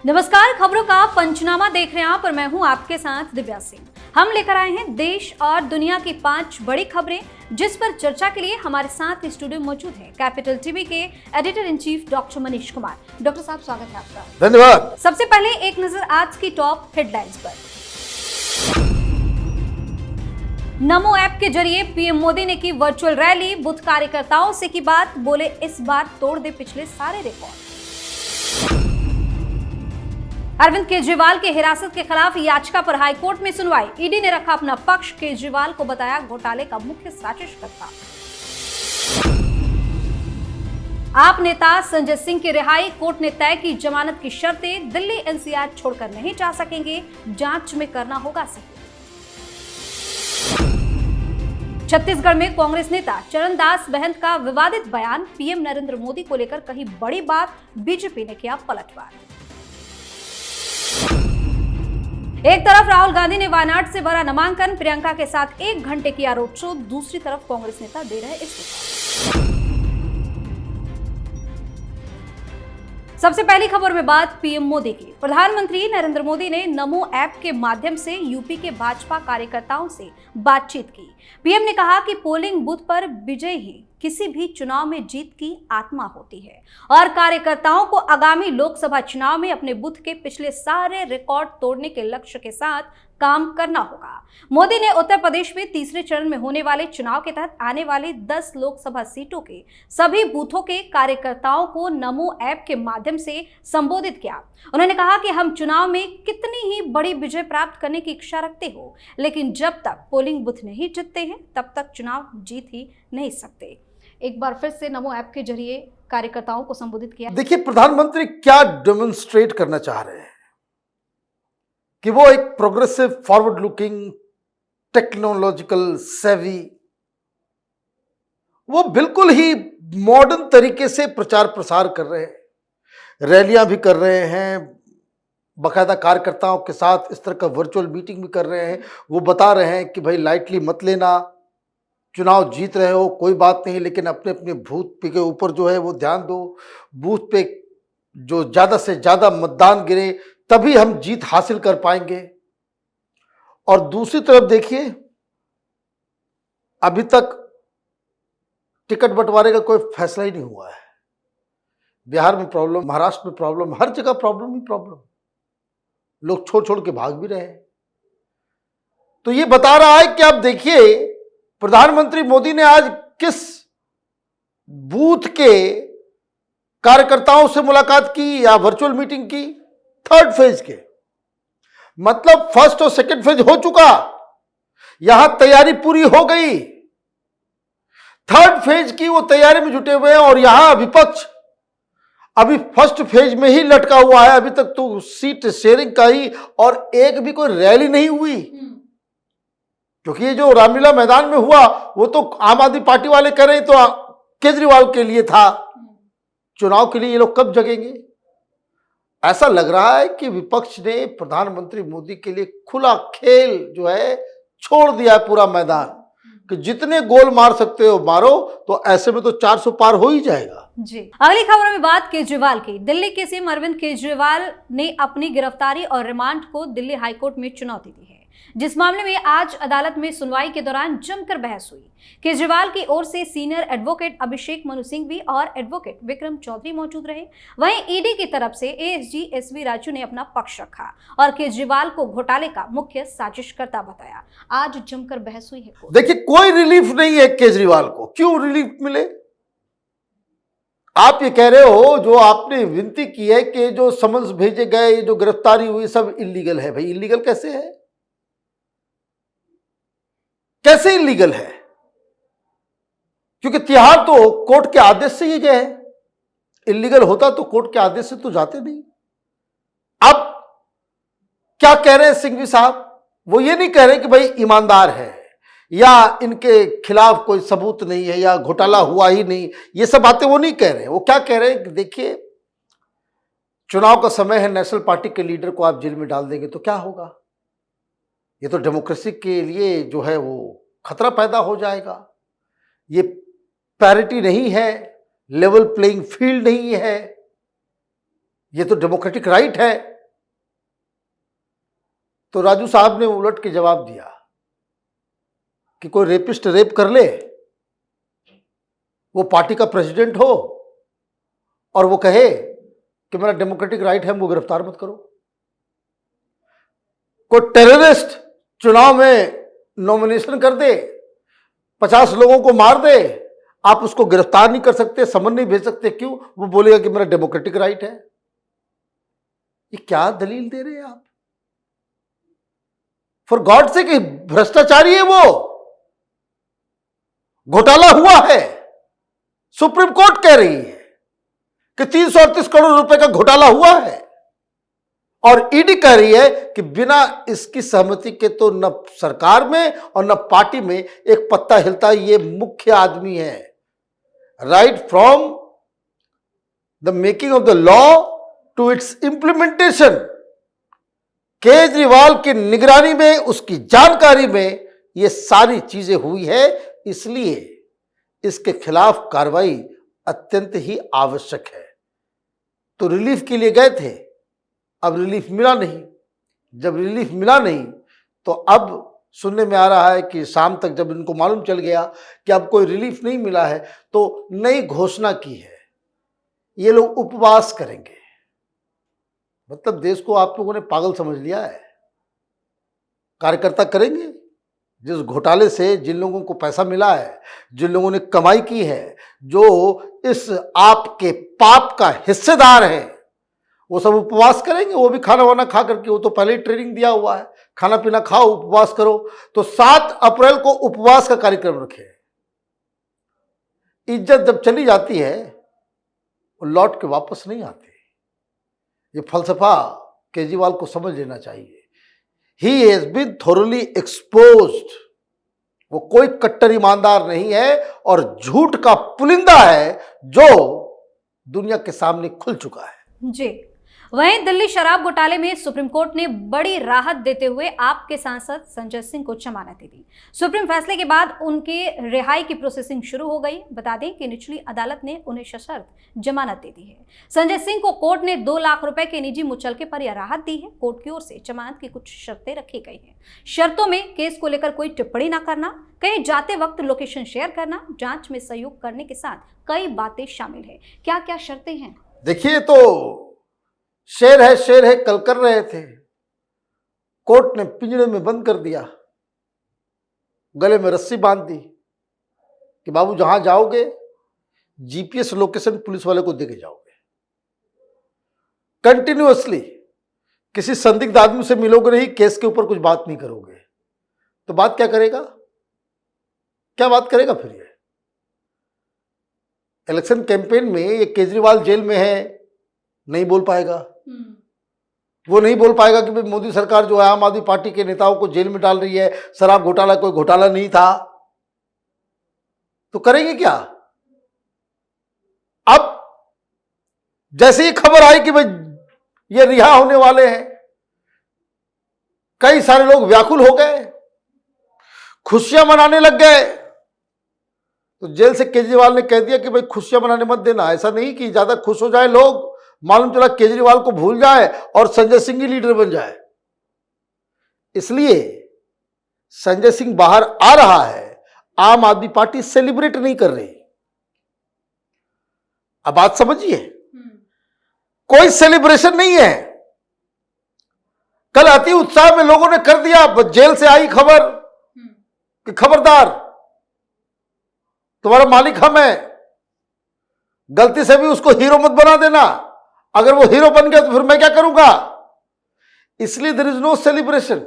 नमस्कार, खबरों का पंचनामा देख रहे हैं आप और मैं हूं आपके साथ दिव्या सिंह। हम लेकर आए हैं देश और दुनिया की 5 बड़ी खबरें, जिस पर चर्चा के लिए हमारे साथ स्टूडियो मौजूद है कैपिटल टीवी के editor in chief doctor Manish Kumar. Doctor साहब, स्वागत है आपका। धन्यवाद। सबसे पहले एक नजर आज की टॉप हेडलाइंस पर। नमो ऐप के जरिए पीएम मोदी ने की वर्चुअल रैली, बूथ कार्यकर्ताओं से की बात, बोले इस बार तोड़ दे पिछले सारे रिकॉर्ड। अरविंद केजरीवाल के हिरासत के खिलाफ याचिका पर हाईकोर्ट में सुनवाई, ईडी ने रखा अपना पक्ष, केजरीवाल को बताया घोटाले का मुख्य साजिशकर्ता। आप नेता संजय सिंह की रिहाई, कोर्ट ने तय की जमानत की शर्तें, दिल्ली एनसीआर छोड़कर नहीं जा सकेंगे, जांच में करना होगा सही। छत्तीसगढ़ में कांग्रेस नेता चरणदास महंत का विवादित बयान, पीएम नरेंद्र मोदी को लेकर कही बड़ी बात, बीजेपी ने किया पलटवार। एक तरफ राहुल गांधी ने वायनाड से भरा नामांकन, प्रियंका के साथ 1 घंटे किया रोड शो, दूसरी तरफ कांग्रेस नेता दे रहे इस्तीफा। सबसे पहली खबर में बात पीएम मोदी की। प्रधानमंत्री नरेंद्र मोदी ने नमो ऐप के माध्यम से यूपी के भाजपा कार्यकर्ताओं से बातचीत की। पीएम ने कहा कि पोलिंग बूथ पर विजय ही किसी भी चुनाव में जीत की आत्मा होती है और कार्यकर्ताओं को आगामी लोकसभा चुनाव में अपने बूथ के पिछले सारे रिकॉर्ड तोड़ने के लक्ष्य के साथ काम करना होगा। मोदी ने उत्तर प्रदेश में तीसरे चरण में होने वाले चुनाव के तहत आने वाली 10 लोकसभा सीटों के सभी बूथों के कार्यकर्ताओं को नमो ऐप के माध्यम से संबोधित किया। उन्होंने कहा कि हम चुनाव में कितनी ही बड़ी विजय प्राप्त करने की इच्छा रखते हो, लेकिन जब तक पोलिंग बूथ नहीं जीतते हैं तब तक चुनाव जीत ही नहीं सकते। एक बार फिर से नमो ऐप के जरिए कार्यकर्ताओं को संबोधित किया। देखिए, प्रधानमंत्री क्या डेमोन्स्ट्रेट करना चाह रहे हैं कि वो एक प्रोग्रेसिव, फॉरवर्ड लुकिंग, टेक्नोलॉजिकल सेवी, वो बिल्कुल ही मॉडर्न तरीके से प्रचार प्रसार कर रहे हैं, रैलियां भी कर रहे हैं, बाकायदा कार्यकर्ताओं के साथ इस तरह का वर्चुअल मीटिंग भी कर रहे हैं। वो बता रहे हैं कि भाई लाइटली मत लेना, चुनाव जीत रहे हो कोई बात नहीं, लेकिन अपने अपने बूथ के ऊपर जो है वो ध्यान दो, बूथ पे जो ज़्यादा से ज़्यादा मतदान गिरे तभी हम जीत हासिल कर पाएंगे। और दूसरी तरफ देखिए, अभी तक टिकट बंटवारे का कोई फैसला ही नहीं हुआ है। बिहार में प्रॉब्लम, महाराष्ट्र में प्रॉब्लम, हर जगह प्रॉब्लम ही प्रॉब्लम, लोग छोड़ छोड़ के भाग भी रहे हैं। तो ये बता रहा है कि आप देखिए, प्रधानमंत्री मोदी ने आज किस बूथ के कार्यकर्ताओं से मुलाकात की या वर्चुअल मीटिंग की? 3rd फेज के, मतलब फर्स्ट और सेकंड फेज हो चुका, यहां तैयारी पूरी हो गई। 3rd फेज की वो तैयारी में जुटे हुए हैं और यहां विपक्ष अभी फर्स्ट फेज में ही लटका हुआ है। अभी तक तो सीट शेयरिंग का ही और एक भी कोई रैली नहीं हुई, क्योंकि ये जो रामलीला मैदान में हुआ वो तो आम आदमी पार्टी वाले कर रहे, तो केजरीवाल के लिए था। चुनाव के लिए ये लोग कब जगेंगे? ऐसा लग रहा है कि विपक्ष ने प्रधानमंत्री मोदी के लिए खुला खेल जो है छोड़ दिया है, पूरा मैदान, कि जितने गोल मार सकते हो मारो, तो ऐसे में तो 400 पार हो ही जाएगा। जी, अगली खबर में बात केजरीवाल की। दिल्ली के सीएम अरविंद केजरीवाल ने अपनी गिरफ्तारी और रिमांड को दिल्ली हाईकोर्ट में चुनौती दी है, जिस मामले में आज अदालत में सुनवाई के दौरान जमकर बहस हुई। केजरीवाल की ओर से सीनियर एडवोकेट अभिषेक मनु सिंघवी और एडवोकेट विक्रम चौधरी मौजूद रहे। वहीं ईडी की तरफ से एएसजी एसवी राजू ने अपना पक्ष रखा और केजरीवाल को घोटाले का मुख्य साजिशकर्ता बताया। आज जमकर बहस हुई है। देखिए, कोई रिलीफ नहीं है केजरीवाल को। क्यों रिलीफ मिले? आप ये कह रहे हो, जो आपने विनती की है कि जो समन्स भेजे गए, जो गिरफ्तारी हुई, सब इलीगल है। भाई इलीगल कैसे है? कैसे इलीगल है? क्योंकि तिहाड़ तो कोर्ट के आदेश से ही गए हैं। इलीगल होता तो कोर्ट के आदेश से तो जाते नहीं। अब क्या कह रहे हैं सिंघवी साहब? वो ये नहीं कह रहे कि भाई ईमानदार है या इनके खिलाफ कोई सबूत नहीं है या घोटाला हुआ ही नहीं, ये सब बातें वो नहीं कह रहे हैं। वो क्या कह रहे हैं कि देखिए, चुनाव का समय है, नेशनल पार्टी के लीडर को आप जेल में डाल देंगे तो क्या होगा? ये तो डेमोक्रेसी के लिए जो है वो खतरा पैदा हो जाएगा। ये पैरिटी नहीं है, लेवल प्लेइंग फील्ड नहीं है, ये तो डेमोक्रेटिक राइट है तो राजू साहब ने उलट के जवाब दिया कि कोई रेपिस्ट रेप कर ले, वो पार्टी का प्रेसिडेंट हो और वो कहे कि मेरा डेमोक्रेटिक राइट है, वो गिरफ्तार मत करो। कोई टेररिस्ट चुनाव में नॉमिनेशन कर दे, 50 लोगों को मार दे, आप उसको गिरफ्तार नहीं कर सकते, समन नहीं भेज सकते। क्यों? वो बोलेगा कि मेरा डेमोक्रेटिक राइट है। ये क्या दलील दे रहे हैं आप? फॉर गॉड से कि भ्रष्टाचारी है वो, घोटाला हुआ है। सुप्रीम कोर्ट कह रही है कि 338 करोड़ रुपए का घोटाला हुआ है और ईडी कह रही है कि बिना इसकी सहमति के तो न सरकार में और न पार्टी में एक पत्ता हिलता। ये मुख्य आदमी है। Right from the making of the law to its implementation, Kejriwal की निगरानी में, उसकी जानकारी में ये सारी चीजें हुई है। इसलिए इसके खिलाफ कार्रवाई अत्यंत ही आवश्यक है। तो रिलीफ के लिए गए थे, अब रिलीफ मिला नहीं। जब रिलीफ मिला नहीं तो अब सुनने में आ रहा है कि शाम तक जब इनको मालूम चल गया कि अब कोई रिलीफ नहीं मिला है तो नई घोषणा की है, ये लोग उपवास करेंगे। मतलब देश को आप लोगों ने पागल समझ लिया है। कार्यकर्ता करेंगे जिस घोटाले से जिन लोगों को पैसा मिला है, जिन लोगों ने कमाई की है, जो इस आपके पाप का हिस्सेदार है, वो सब उपवास करेंगे। वो भी खाना वाना खा करके, वो तो पहले ही ट्रेनिंग दिया हुआ है, खाना पीना खाओ, उपवास करो। तो 7 अप्रैल को उपवास का कार्यक्रम रखे। इज्जत जब चली जाती है वो लौट के वापस नहीं आती। ये फलसफा केजरीवाल को समझ लेना चाहिए। He has been thoroughly exposed। वो कोई कट्टर ईमानदार नहीं है और झूठ का पुलिंदा है जो दुनिया के सामने खुल चुका है। जी, वहीं दिल्ली शराब घोटाले में सुप्रीम कोर्ट ने बड़ी राहत देते हुए आपके सांसद संजय सिंह को जमानत दे दी। सुप्रीम फैसले के बाद उनके रिहाई की प्रोसेसिंग शुरू हो गई। बता दें कि निचली अदालत ने उन्हें सशर्त जमानत दे दी है। संजय सिंह को कोर्ट ने 2 लाख रुपए के निजी मुचलके पर यह राहत दी है। कोर्ट की ओर से जमानत की कुछ शर्तें रखी गई हैं। शर्तों में केस को लेकर कोई टिप्पणी न करना, कहीं जाते वक्त लोकेशन शेयर करना, जांच में सहयोग करने के साथ कई बातें शामिल है। क्या क्या शर्तें हैं? देखिए, तो शेर है कल कर रहे थे, कोर्ट ने पिंजरे में बंद कर दिया, गले में रस्सी बांध दी कि बाबू जहां जाओगे जीपीएस लोकेशन पुलिस वाले को देके जाओगे। कंटिन्यूअसली किसी संदिग्ध आदमी से मिलोगे नहीं, केस के ऊपर कुछ बात नहीं करोगे। तो बात क्या करेगा? क्या बात करेगा फिर ये? इलेक्शन कैंपेन में ये केजरीवाल जेल में है, नहीं बोल पाएगा। वो नहीं बोल पाएगा कि भाई मोदी सरकार जो है आम आदमी पार्टी के नेताओं को जेल में डाल रही है, शराब घोटाला कोई घोटाला नहीं था। तो करेंगे क्या? अब जैसे ही खबर आई कि भाई ये रिहा होने वाले हैं, कई सारे लोग व्याकुल हो गए, खुशियां मनाने लग गए। तो जेल से केजरीवाल ने कह दिया कि भाई खुशियां मनाने मत देना। ऐसा नहीं कि ज्यादा खुश हो जाए लोग, मालूम चला केजरीवाल को भूल जाए और संजय सिंह ही लीडर बन जाए। इसलिए संजय सिंह बाहर आ रहा है, आम आदमी पार्टी सेलिब्रेट नहीं कर रही। अब बात समझिए, कोई सेलिब्रेशन नहीं है। कल अति उत्साह में लोगों ने कर दिया। जेल से आई खबर कि खबरदार, तुम्हारा मालिक हम है, गलती से भी उसको हीरो मत बना देना। अगर वो हीरो बन गया तो फिर मैं क्या करूंगा? इसलिए देयर इज नो सेलिब्रेशन।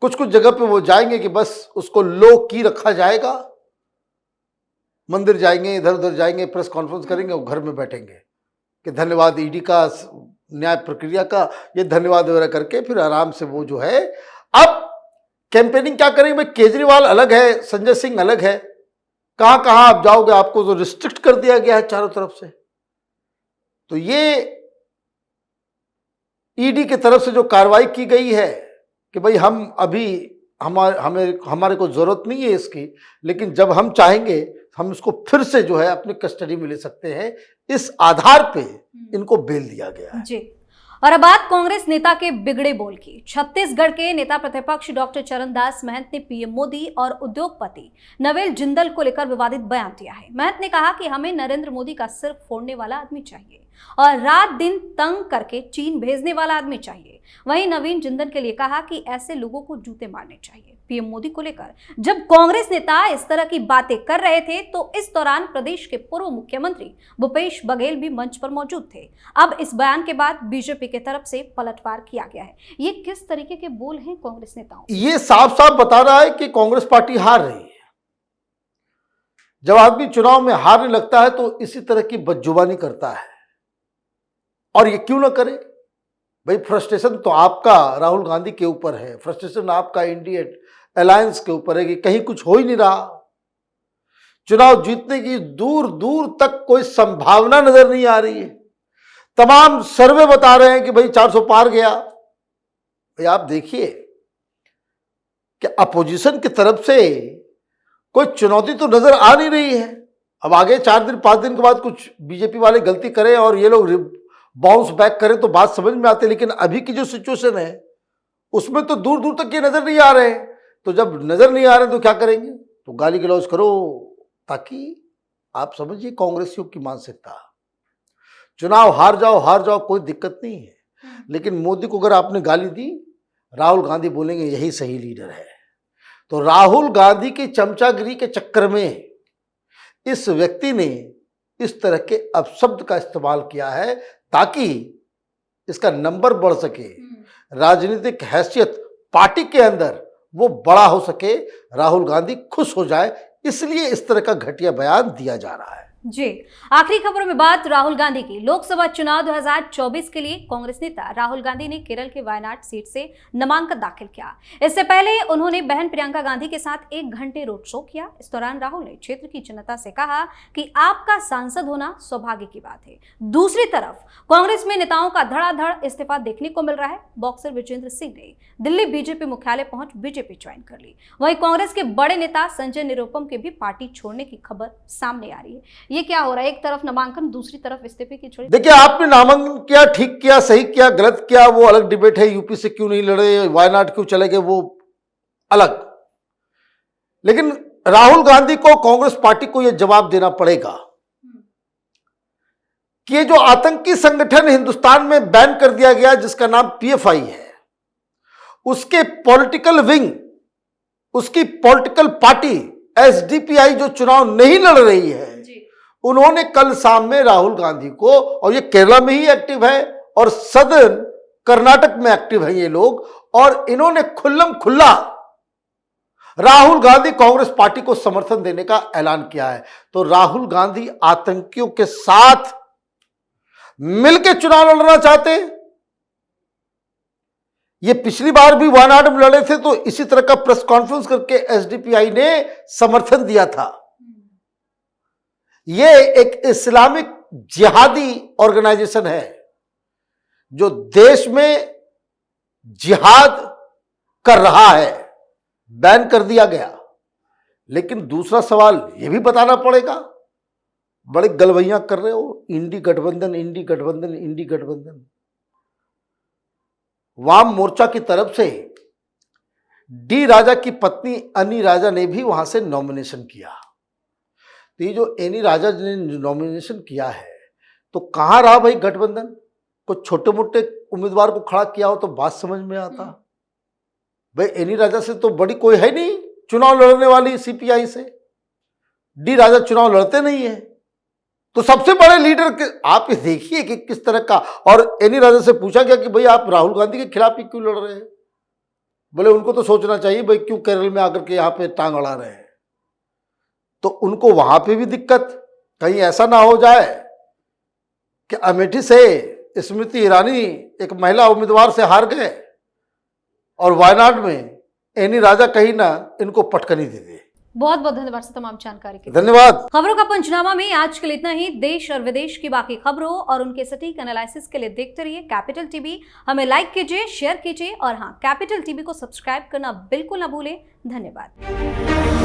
कुछ कुछ जगह पे वो जाएंगे कि बस उसको लो की रखा जाएगा, मंदिर जाएंगे, इधर उधर जाएंगे, प्रेस कॉन्फ्रेंस करेंगे और घर में बैठेंगे कि धन्यवाद ईडी का, न्याय प्रक्रिया का, ये धन्यवाद वगैरह करके फिर आराम से वो जो है। अब कैंपेनिंग क्या करेंगे भाई? केजरीवाल अलग है, संजय सिंह अलग है। कहां कहां आप जाओगे? आपको तो रिस्ट्रिक्ट कर दिया गया है चारों तरफ से। तो ये ईडी की तरफ से जो कार्रवाई की गई है कि भाई हम अभी हमारे को जरूरत नहीं है इसकी, लेकिन जब हम चाहेंगे हम इसको फिर से जो है अपनी कस्टडी में ले सकते हैं, इस आधार पे इनको बेल दिया गया है। जी, और अब बात कांग्रेस नेता के बिगड़े बोल की। छत्तीसगढ़ के नेता प्रतिपक्ष डॉक्टर चरणदास महंत ने पीएम मोदी और उद्योगपति नवेल जिंदल को लेकर विवादित बयान दिया है। महंत ने कहा कि हमें नरेंद्र मोदी का सिर फोड़ने वाला आदमी चाहिए और रात दिन तंग करके चीन भेजने वाला आदमी चाहिए। वहीं नवीन जिंदल के लिए कहा कि ऐसे लोगों को जूते मारने चाहिए। पीएम मोदी को लेकर जब कांग्रेस नेता इस तरह की बातें कर रहे थे तो इस दौरान प्रदेश के पूर्व मुख्यमंत्री भूपेश बघेल भी मंच पर मौजूद थे। अब इस बयान के बाद बीजेपी की तरफ से पलटवार किया गया है। ये किस तरीके के बोल हैं कांग्रेस नेताओं? ये साफ साफ बता रहा है कि कांग्रेस पार्टी हार रही है। जब आदमी चुनाव में हारने लगता है तो इसी तरह की बदजुबानी करता है। और ये क्यों ना करे भाई? फ्रस्ट्रेशन तो आपका राहुल गांधी के ऊपर है, फ्रस्ट्रेशन आपका इंडिया अलायंस के ऊपर है कि कहीं कुछ हो ही नहीं रहा। चुनाव जीतने की दूर दूर तक कोई संभावना नजर नहीं आ रही है। तमाम सर्वे बता रहे हैं कि भाई 400 पार गया। भाई आप देखिए कि अपोजिशन की तरफ से कोई चुनौती तो नजर आ नहीं रही है। अब आगे 4 दिन 5 दिन के बाद कुछ बीजेपी वाले गलती करें और ये लोग बाउंस बैक करें तो बात समझ में आती है, लेकिन अभी की जो सिचुएशन है उसमें तो दूर दूर तक ये नजर नहीं आ रहे हैं। तो जब नजर नहीं आ रहे तो क्या करेंगे? तो गाली गलौज करो, ताकि आप समझिए कांग्रेसियों की मानसिकता। चुनाव हार जाओ कोई दिक्कत नहीं है, लेकिन मोदी को अगर आपने गाली दी, राहुल गांधी बोलेंगे यही सही लीडर है। तो राहुल गांधी की चमचागिरी के चक्कर में इस व्यक्ति ने इस तरह के अपशब्द का इस्तेमाल किया है ताकि इसका नंबर बढ़ सके, राजनीतिक हैसियत पार्टी के अंदर वो बड़ा हो सके, राहुल गांधी खुश हो जाए, इसलिए इस तरह का घटिया बयान दिया जा रहा है। जी, आखिरी खबरों में बात राहुल गांधी की। लोकसभा चुनाव 2024 के लिए कांग्रेस नेता राहुल गांधी ने केरल के वायनाड सीट से नामांकन दाखिल किया। इससे पहले उन्होंने बहन प्रियंका गांधी के साथ 1 घंटे रोड शो किया। इस दौरान राहुल ने क्षेत्र की जनता से कहा कि आपका सांसद होना सौभाग्य की बात है। दूसरी तरफ कांग्रेस में नेताओं का धड़ाधड़ इस्तीफा देखने को मिल रहा है। बॉक्सर विजेंद्र सिंह ने दिल्ली बीजेपी मुख्यालय पहुंच बीजेपी ज्वाइन कर ली। वहीं कांग्रेस के बड़े नेता संजय निरुपम के भी पार्टी छोड़ने की खबर सामने आ रही है। ये क्या हो रहा है? एक तरफ नामांकन, दूसरी तरफ इस्तीफे की छड़ी। देखिए, आपने नामांकन किया, ठीक किया, सही किया, गलत किया, वो अलग डिबेट है। यूपी से क्यों नहीं लड़े, वायनाड क्यों चले गए, वो अलग। लेकिन राहुल गांधी को, कांग्रेस पार्टी को यह जवाब देना पड़ेगा कि ये जो आतंकी संगठन हिंदुस्तान में बैन कर दिया गया, जिसका नाम पीएफआई है, उसके पॉलिटिकल विंग, उसकी पॉलिटिकल पार्टी एसडीपीआई जो चुनाव नहीं लड़ रही है, उन्होंने कल शाम में राहुल गांधी को, और ये केरला में ही एक्टिव है और सदर्न कर्नाटक में एक्टिव है ये लोग, और इन्होंने खुल्लम खुल्ला राहुल गांधी कांग्रेस पार्टी को समर्थन देने का ऐलान किया है। तो राहुल गांधी आतंकियों के साथ मिलकर चुनाव लड़ना चाहते हैं। ये पिछली बार भी वायनाड में लड़े थे तो इसी तरह का प्रेस कॉन्फ्रेंस करके एसडीपीआई ने समर्थन दिया था। ये एक इस्लामिक जिहादी ऑर्गेनाइजेशन है जो देश में जिहाद कर रहा है, बैन कर दिया गया। लेकिन दूसरा सवाल यह भी बताना पड़ेगा, बड़े गलवैयां कर रहे हो, इंडी गठबंधन, इंडी गठबंधन, इंडी गठबंधन। वाम मोर्चा की तरफ से डी राजा की पत्नी अनी राजा ने भी वहां से नॉमिनेशन किया। तो ये जो एनी राजा ने नॉमिनेशन किया है, तो कहां रहा भाई गठबंधन? कुछ छोटे मोटे उम्मीदवार को खड़ा किया हो तो बात समझ में आता। भाई एनी राजा से तो बड़ी कोई है नहीं चुनाव लड़ने वाली सीपीआई से। डी राजा चुनाव लड़ते नहीं है, तो सबसे बड़े लीडर के आप ये देखिए कि किस तरह का। और एनी राजा से पूछा गया कि भाई आप राहुल गांधी के खिलाफ ही क्यों लड़ रहे हैं? बोले उनको तो सोचना चाहिए भाई क्यों केरल में आकर के यहाँ पे टांग अड़ा रहे हैं। तो उनको वहां पे भी दिक्कत, कहीं ऐसा ना हो जाए कि अमेठी से स्मृति ईरानी एक महिला उम्मीदवार से हार गए और वायनाड में एनी राजा कहीं ना इनको पटकनी दे दे। बहुत बहुत धन्यवाद सर तमाम जानकारी के लिए। धन्यवाद। खबरों का पंचनामा में आज के लिए इतना ही। देश और विदेश की बाकी खबरों और उनके सटीक एनालिसिस के लिए देखते रहिए कैपिटल टीवी। हमें लाइक कीजिए, शेयर कीजिए और हाँ, कैपिटल टीवी को सब्सक्राइब करना बिल्कुल ना भूलें। धन्यवाद।